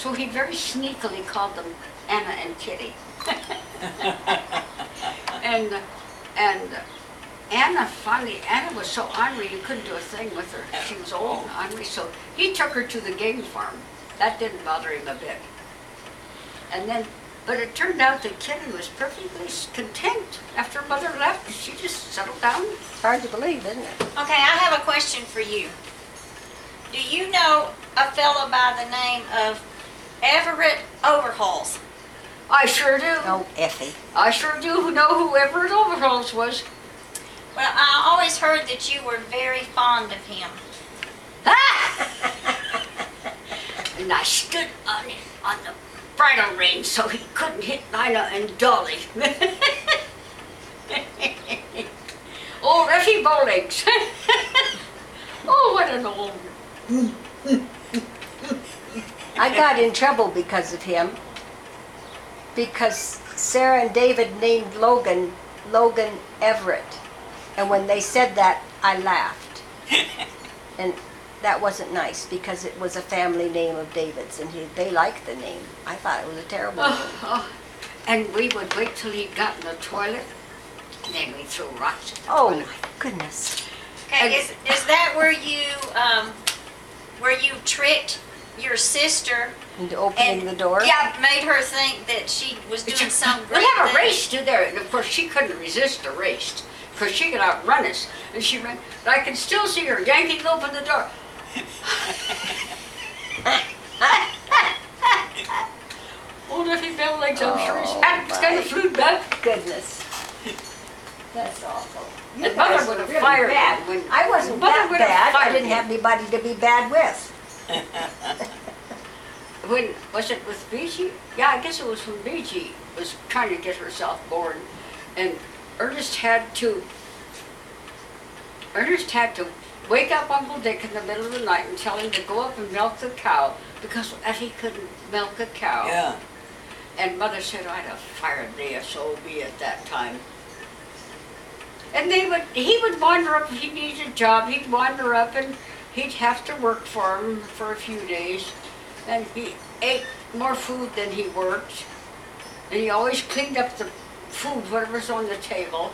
So he very sneakily called them Anna and Kitty. and Anna was so ornery you couldn't do a thing with her. She was old and ornery, so he took her to the game farm. That didn't bother him a bit. But it turned out that Kitty was perfectly content after her mother left. She just settled down. Hard to believe, isn't it? Okay, I have a question for you. Do you know a fellow by the name of Everett Overhauls? I sure do. Oh, Effie. I sure do know who Everett Overhauls was. Well, I always heard that you were very fond of him. And I stood on the bridle rein so he couldn't hit Nina and Dolly. Old Effie Bowlegs. Oh, what an old... I got in trouble because of him. Because Sarah and David named Logan Everett. And when they said that, I laughed. And that wasn't nice because it was a family name of David's and they liked the name. I thought it was a terrible name. And we would wait till he got in the toilet, and then we'd throw rocks at the Oh toilet. my goodness. Okay, is that where you tricked your sister Into opening the door? Yeah, made her think that she was doing some great We have a thing? race to there, and of course she couldn't resist the race, because she could outrun us. And she ran, but I can still see her yanking open the door. Old Effie Bowlegs, I'm sure his hat's kind of flew back. Goodness. That's awful. You And Mother guys would were have really fired bad. him when- I wasn't Mother that would have bad. I fired didn't him. have anybody to be bad with. When, was it with Beachy? Yeah, I guess it was when Beachy was trying to get herself born. And Ernest had to wake up Uncle Dick in the middle of the night and tell him to go up and milk the cow because Effie couldn't milk a cow. Yeah. And Mother said, I'd have fired the SOB at that time. And he would wander up if he needed a job. He'd wander up and he'd have to work for him for a few days. And he ate more food than he worked. And he always cleaned up the food, whatever's on the table.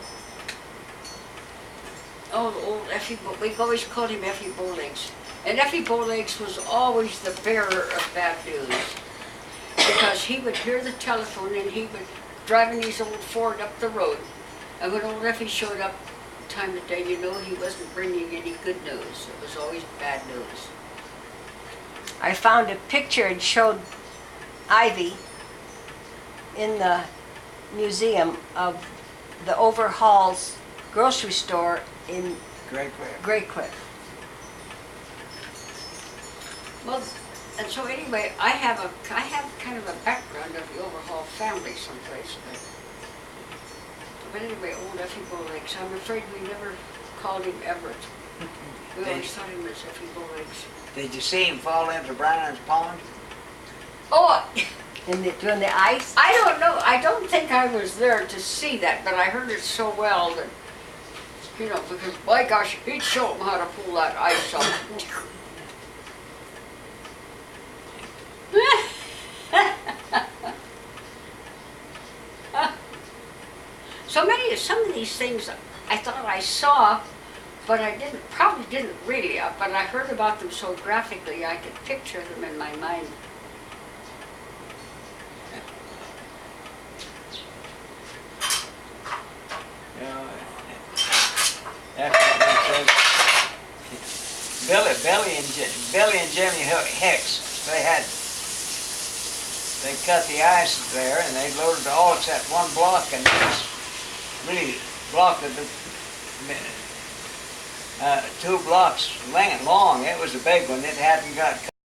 Oh, old Effie, we always called him Effie Bowlegs. And Effie Bowlegs was always the bearer of bad news. Because he would hear the telephone and he would driving his old Ford up the road. And when old Effie showed up time of day, you know he wasn't bringing any good news. It was always bad news. I found a picture and showed Ivy in the museum of the Overhauls grocery store in Great quick. Grey Cliff. Well, and so anyway, I have kind of a background of the Overhaul family someplace. But anyway, old Effie Bowlegs. I'm afraid we never called him Everett. We always thought him as Effie Bowlegs. Did you see him fall into Brannan's pond? Oh, Doing the ice? I don't know. I don't think I was there to see that, but I heard it so well that, you know, because by gosh, he'd show them how to pull that ice up. Some of these things I thought I saw, but I probably didn't really, but I heard about them so graphically I could picture them in my mind. Billy and Jimmy Hicks, they cut the ice there and they loaded all except one block, and it was really blocked it, 2 blocks long. It was a big one. It hadn't got